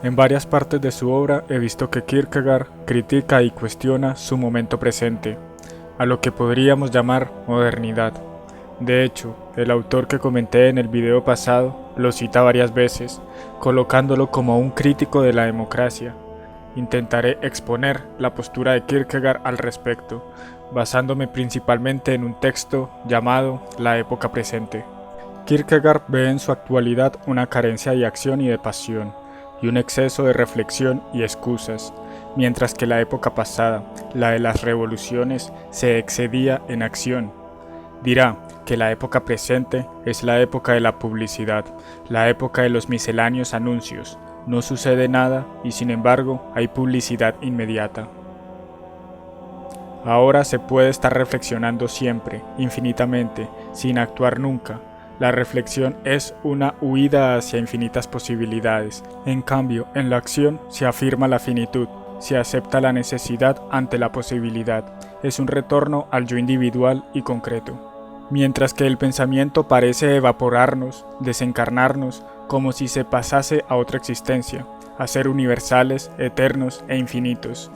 En varias partes de su obra he visto que Kierkegaard critica y cuestiona su momento presente, a lo que podríamos llamar modernidad. De hecho, el autor que comenté en el video pasado lo cita varias veces, colocándolo como un crítico de la democracia. Intentaré exponer la postura de Kierkegaard al respecto, basándome principalmente en un texto llamado La época presente. Kierkegaard ve en su actualidad una carencia de acción y de pasión, y un exceso de reflexión y excusas, mientras que la época pasada, la de las revoluciones, se excedía en acción. Dirá que la época presente es la época de la publicidad, la época de los misceláneos anuncios. No sucede nada y sin embargo hay publicidad inmediata. Ahora se puede estar reflexionando siempre, infinitamente, sin actuar nunca. La reflexión es una huida hacia infinitas posibilidades. En cambio, en la acción se afirma la finitud, se acepta la necesidad ante la posibilidad. Es un retorno al yo individual y concreto. Mientras que el pensamiento parece evaporarnos, desencarnarnos, como si se pasase a otra existencia, a ser universales, eternos e infinitos.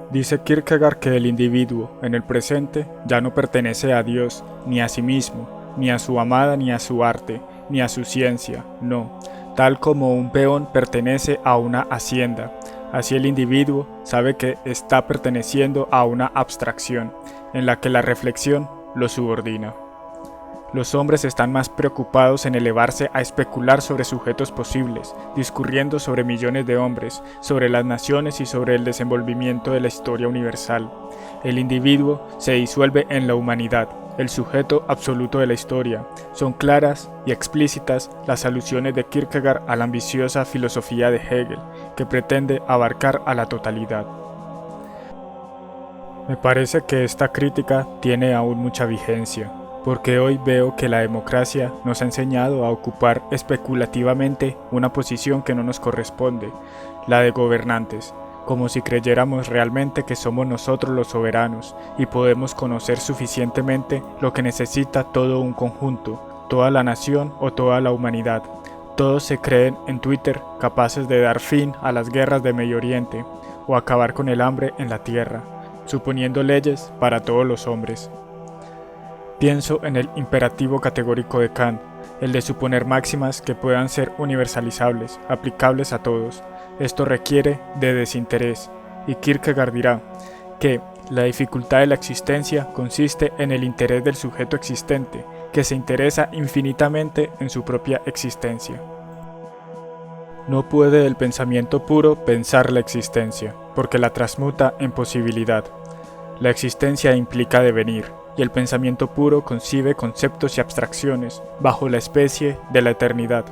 Dice Kierkegaard que el individuo, en el presente, ya no pertenece a Dios, ni a sí mismo, ni a su amada, ni a su arte, ni a su ciencia, no. Tal como un peón pertenece a una hacienda, así el individuo sabe que está perteneciendo a una abstracción, en la que la reflexión lo subordina. Los hombres están más preocupados en elevarse a especular sobre sujetos posibles, discurriendo sobre millones de hombres, sobre las naciones y sobre el desenvolvimiento de la historia universal. El individuo se disuelve en la humanidad, el sujeto absoluto de la historia. Son claras y explícitas las alusiones de Kierkegaard a la ambiciosa filosofía de Hegel, que pretende abarcar a la totalidad. Me parece que esta crítica tiene aún mucha vigencia, porque hoy veo que la democracia nos ha enseñado a ocupar especulativamente una posición que no nos corresponde, la de gobernantes, como si creyéramos realmente que somos nosotros los soberanos y podemos conocer suficientemente lo que necesita todo un conjunto, toda la nación o toda la humanidad. Todos se creen en Twitter capaces de dar fin a las guerras de Medio Oriente o acabar con el hambre en la tierra, suponiendo leyes para todos los hombres. Pienso en el imperativo categórico de Kant, el de suponer máximas que puedan ser universalizables, aplicables a todos. Esto requiere de desinterés, y Kierkegaard dirá que la dificultad de la existencia consiste en el interés del sujeto existente, que se interesa infinitamente en su propia existencia. No puede el pensamiento puro pensar la existencia, porque la transmuta en posibilidad. La existencia implica devenir, y el pensamiento puro concibe conceptos y abstracciones bajo la especie de la eternidad.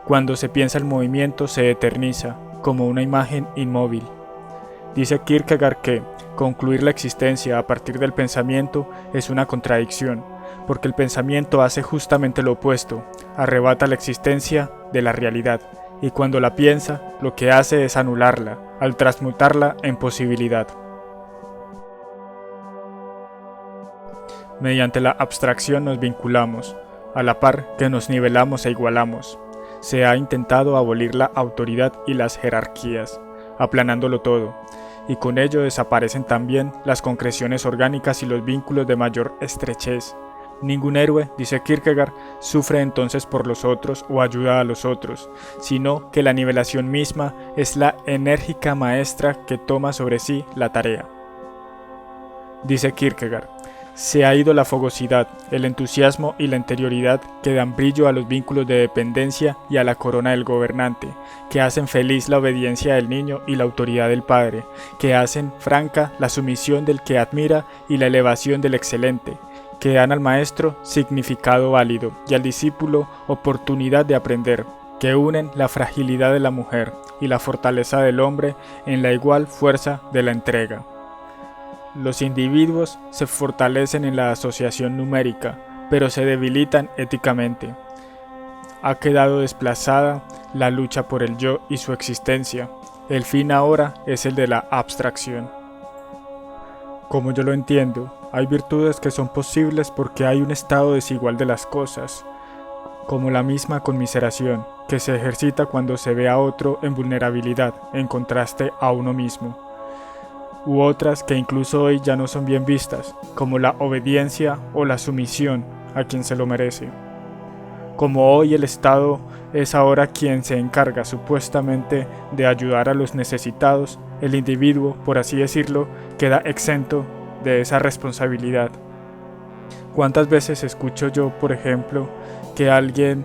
Cuando se piensa el movimiento se eterniza, como una imagen inmóvil. Dice Kierkegaard que concluir la existencia a partir del pensamiento es una contradicción, porque el pensamiento hace justamente lo opuesto, arrebata la existencia de la realidad, y cuando la piensa, lo que hace es anularla, al transmutarla en posibilidad. Mediante la abstracción nos vinculamos, a la par que nos nivelamos e igualamos. Se ha intentado abolir la autoridad y las jerarquías, aplanándolo todo, y con ello desaparecen también las concreciones orgánicas y los vínculos de mayor estrechez. Ningún héroe, dice Kierkegaard, sufre entonces por los otros o ayuda a los otros, sino que la nivelación misma es la enérgica maestra que toma sobre sí la tarea. Dice Kierkegaard, se ha ido la fogosidad, el entusiasmo y la interioridad que dan brillo a los vínculos de dependencia y a la corona del gobernante, que hacen feliz la obediencia del niño y la autoridad del padre, que hacen franca la sumisión del que admira y la elevación del excelente, que dan al maestro significado válido y al discípulo oportunidad de aprender, que unen la fragilidad de la mujer y la fortaleza del hombre en la igual fuerza de la entrega. Los individuos se fortalecen en la asociación numérica, pero se debilitan éticamente. Ha quedado desplazada la lucha por el yo y su existencia. El fin ahora es el de la abstracción. Como yo lo entiendo, hay virtudes que son posibles porque hay un estado desigual de las cosas, como la misma conmiseración, que se ejercita cuando se ve a otro en vulnerabilidad, en contraste a uno mismo, u otras que incluso hoy ya no son bien vistas, como la obediencia o la sumisión a quien se lo merece. Como hoy el Estado es ahora quien se encarga supuestamente de ayudar a los necesitados, el individuo, por así decirlo, queda exento de esa responsabilidad. ¿Cuántas veces escucho yo, por ejemplo, que alguien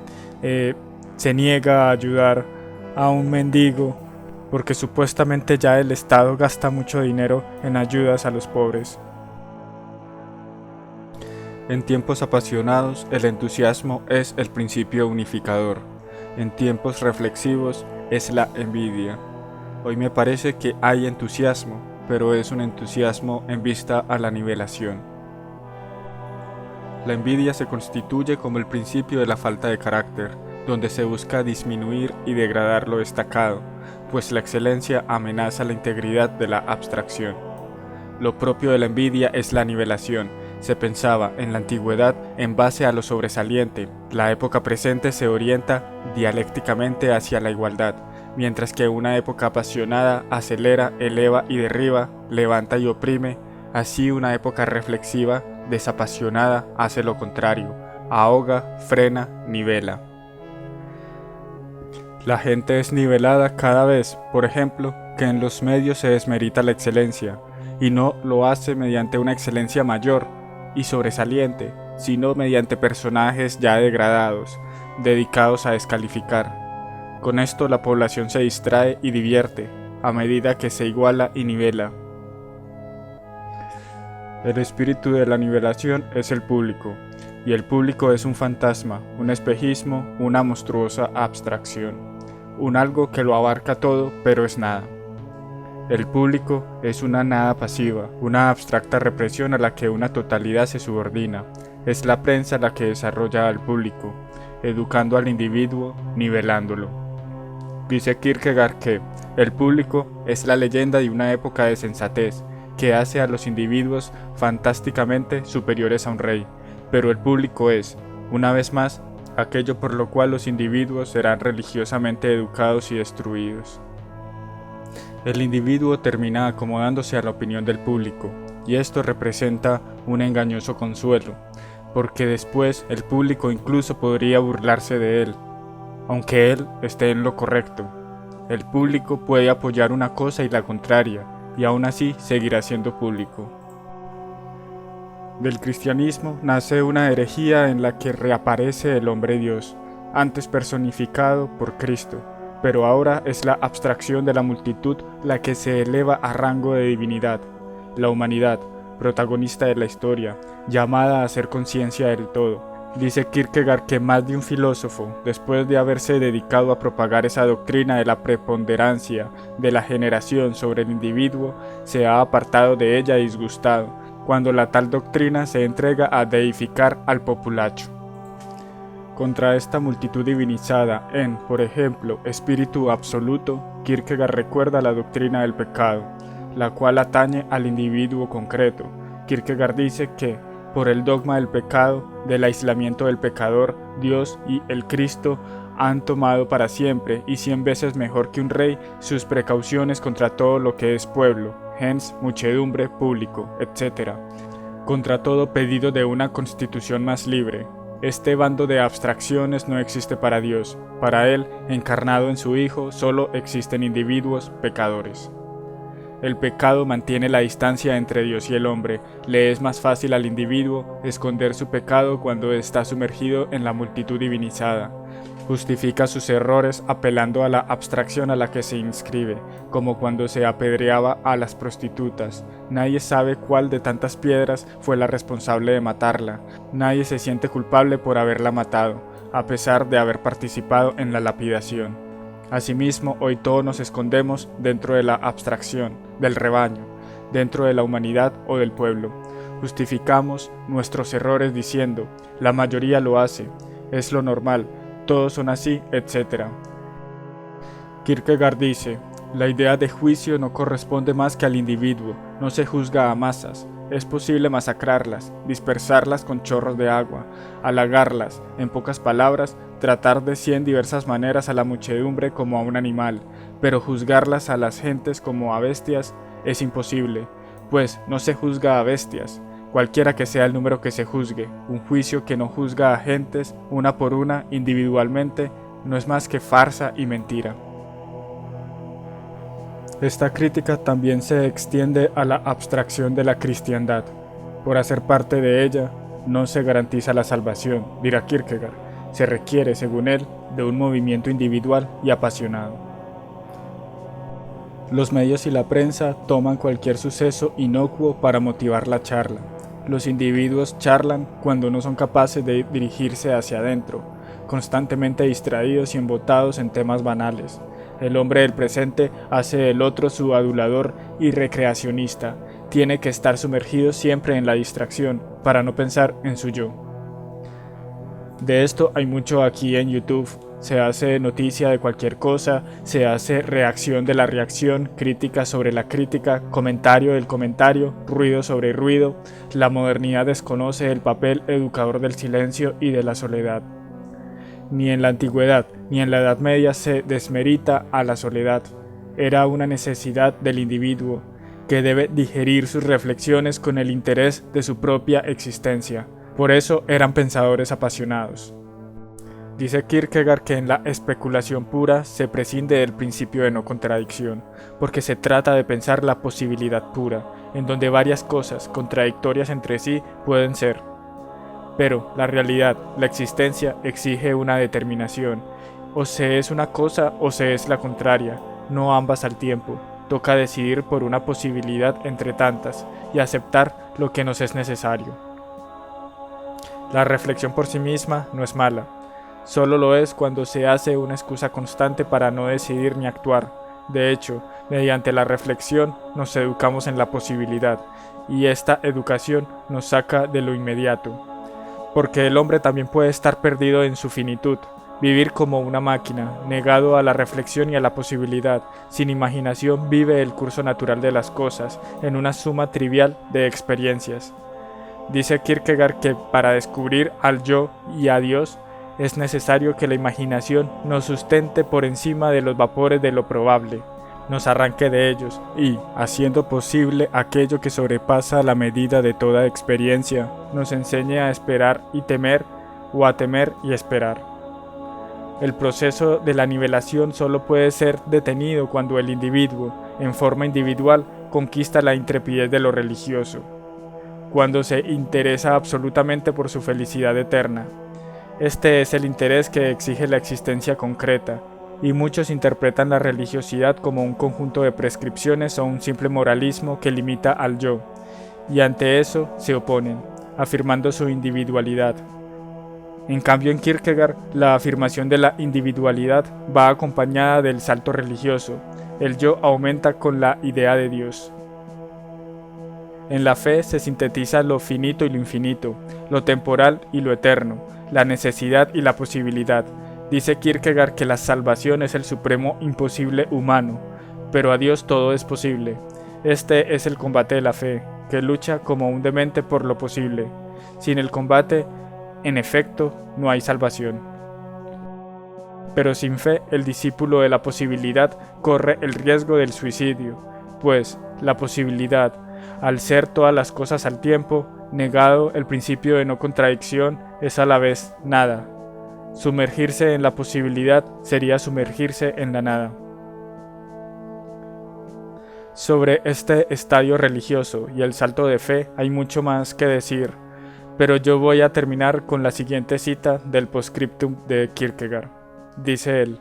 se niega a ayudar a un mendigo porque supuestamente ya el Estado gasta mucho dinero en ayudas a los pobres? En tiempos apasionados, el entusiasmo es el principio unificador. En tiempos reflexivos, es la envidia. Hoy me parece que hay entusiasmo, pero es un entusiasmo en vista a la nivelación. La envidia se constituye como el principio de la falta de carácter, donde se busca disminuir y degradar lo destacado, pues la excelencia amenaza la integridad de la abstracción. Lo propio de la envidia es la nivelación. Se pensaba en la antigüedad en base a lo sobresaliente. La época presente se orienta dialécticamente hacia la igualdad, mientras que una época apasionada acelera, eleva y derriba, levanta y oprime. Así una época reflexiva, desapasionada, hace lo contrario, ahoga, frena, nivela. La gente es nivelada cada vez, por ejemplo, que en los medios se desmerita la excelencia, y no lo hace mediante una excelencia mayor y sobresaliente, sino mediante personajes ya degradados, dedicados a descalificar. Con esto la población se distrae y divierte, a medida que se iguala y nivela. El espíritu de la nivelación es el público, y el público es un fantasma, un espejismo, una monstruosa abstracción, un algo que lo abarca todo pero es nada. El público es una nada pasiva, una abstracta represión a la que una totalidad se subordina. Es la prensa la que desarrolla al público, educando al individuo, nivelándolo. Dice Kierkegaard que el público es la leyenda de una época de sensatez, que hace a los individuos fantásticamente superiores a un rey, pero el público es, una vez más, aquello por lo cual los individuos serán religiosamente educados y destruidos. El individuo termina acomodándose a la opinión del público, y esto representa un engañoso consuelo, porque después el público incluso podría burlarse de él, aunque él esté en lo correcto. El público puede apoyar una cosa y la contraria, y aún así seguirá siendo público. Del cristianismo nace una herejía en la que reaparece el hombre Dios, antes personificado por Cristo, pero ahora es la abstracción de la multitud la que se eleva a rango de divinidad. La humanidad, protagonista de la historia, llamada a ser conciencia del todo. Dice Kierkegaard que más de un filósofo, después de haberse dedicado a propagar esa doctrina de la preponderancia de la generación sobre el individuo, se ha apartado de ella disgustado, cuando la tal doctrina se entrega a deificar al populacho. Contra esta multitud divinizada en, por ejemplo, espíritu absoluto, Kierkegaard recuerda la doctrina del pecado, la cual atañe al individuo concreto. Kierkegaard dice que, por el dogma del pecado, del aislamiento del pecador, Dios y el Cristo han tomado para siempre y 100 veces mejor que un rey sus precauciones contra todo lo que es pueblo, gens, muchedumbre, público, etc. Contra todo pedido de una constitución más libre. Este bando de abstracciones no existe para Dios. Para Él, encarnado en su Hijo, solo existen individuos pecadores. El pecado mantiene la distancia entre Dios y el hombre. Le es más fácil al individuo esconder su pecado cuando está sumergido en la multitud divinizada. Justifica sus errores apelando a la abstracción a la que se inscribe, como cuando se apedreaba a las prostitutas. Nadie sabe cuál de tantas piedras fue la responsable de matarla. Nadie se siente culpable por haberla matado, a pesar de haber participado en la lapidación. Asimismo, hoy todos nos escondemos dentro de la abstracción, del rebaño, dentro de la humanidad o del pueblo. Justificamos nuestros errores diciendo, la mayoría lo hace, es lo normal, todos son así, etc. Kierkegaard dice, la idea de juicio no corresponde más que al individuo, no se juzga a masas. Es posible masacrarlas, dispersarlas con chorros de agua, halagarlas, en pocas palabras, tratar de 100 diversas maneras a la muchedumbre como a un animal, pero juzgarlas a las gentes como a bestias es imposible, pues no se juzga a bestias, cualquiera que sea el número que se juzgue. Un juicio que no juzga a gentes una por una individualmente no es más que farsa y mentira. Esta crítica también se extiende a la abstracción de la cristiandad. Por hacer parte de ella, no se garantiza la salvación, dirá Kierkegaard. Se requiere, según él, de un movimiento individual y apasionado. Los medios y la prensa toman cualquier suceso inocuo para motivar la charla. Los individuos charlan cuando no son capaces de dirigirse hacia adentro, constantemente distraídos y embotados en temas banales. El hombre del presente hace del otro su adulador y recreacionista. Tiene que estar sumergido siempre en la distracción para no pensar en su yo. De esto hay mucho aquí en YouTube. Se hace noticia de cualquier cosa, se hace reacción de la reacción, crítica sobre la crítica, comentario del comentario, ruido sobre ruido. La modernidad desconoce el papel educador del silencio y de la soledad. Ni en la antigüedad ni en la Edad Media se desmerita a la soledad. Era una necesidad del individuo, que debe digerir sus reflexiones con el interés de su propia existencia. Por eso eran pensadores apasionados. Dice Kierkegaard que en la especulación pura se prescinde del principio de no contradicción, porque se trata de pensar la posibilidad pura, en donde varias cosas contradictorias entre sí pueden ser. Pero la realidad, la existencia, exige una determinación. O se es una cosa o se es la contraria, no ambas al tiempo. Toca decidir por una posibilidad entre tantas y aceptar lo que nos es necesario. La reflexión por sí misma no es mala, solo lo es cuando se hace una excusa constante para no decidir ni actuar. De hecho, mediante la reflexión nos educamos en la posibilidad, y esta educación nos saca de lo inmediato. Porque el hombre también puede estar perdido en su finitud, vivir como una máquina, negado a la reflexión y a la posibilidad. Sin imaginación vive el curso natural de las cosas, en una suma trivial de experiencias. Dice Kierkegaard que para descubrir al yo y a Dios es necesario que la imaginación nos sustente por encima de los vapores de lo probable, nos arranque de ellos y, haciendo posible aquello que sobrepasa la medida de toda experiencia, nos enseñe a esperar y temer o a temer y esperar. El proceso de la nivelación solo puede ser detenido cuando el individuo, en forma individual, conquista la intrepidez de lo religioso, cuando se interesa absolutamente por su felicidad eterna. Este es el interés que exige la existencia concreta, y muchos interpretan la religiosidad como un conjunto de prescripciones o un simple moralismo que limita al yo, y ante eso se oponen, afirmando su individualidad. En cambio, en Kierkegaard, la afirmación de la individualidad va acompañada del salto religioso. El yo aumenta con la idea de Dios. En la fe se sintetiza lo finito y lo infinito, lo temporal y lo eterno, la necesidad y la posibilidad. Dice Kierkegaard que la salvación es el supremo imposible humano, pero a Dios todo es posible. Este es el combate de la fe, que lucha como un demente por lo posible. Sin el combate, en efecto, no hay salvación. Pero sin fe, el discípulo de la posibilidad corre el riesgo del suicidio, pues la posibilidad, al ser todas las cosas al tiempo, negado el principio de no contradicción, es a la vez nada. Sumergirse en la posibilidad sería sumergirse en la nada. Sobre este estadio religioso y el salto de fe hay mucho más que decir, pero yo voy a terminar con la siguiente cita del postscriptum de Kierkegaard. Dice él: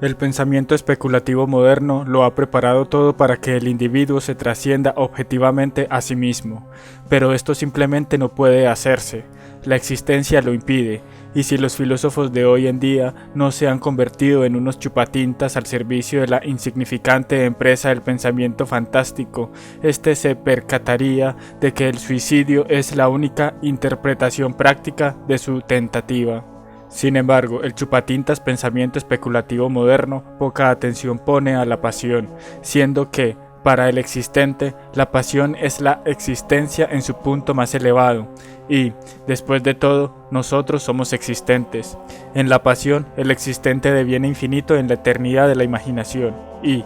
el pensamiento especulativo moderno lo ha preparado todo para que el individuo se trascienda objetivamente a sí mismo, pero esto simplemente no puede hacerse. La existencia lo impide, y si los filósofos de hoy en día no se han convertido en unos chupatintas al servicio de la insignificante empresa del pensamiento fantástico, este se percataría de que el suicidio es la única interpretación práctica de su tentativa. Sin embargo, el chupatintas pensamiento especulativo moderno poca atención pone a la pasión, siendo que, Para el existente, la pasión es la existencia en su punto más elevado, y, después de todo, nosotros somos existentes. En la pasión, el existente deviene infinito en la eternidad de la imaginación, y,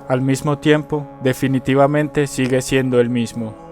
al mismo tiempo, definitivamente sigue siendo el mismo.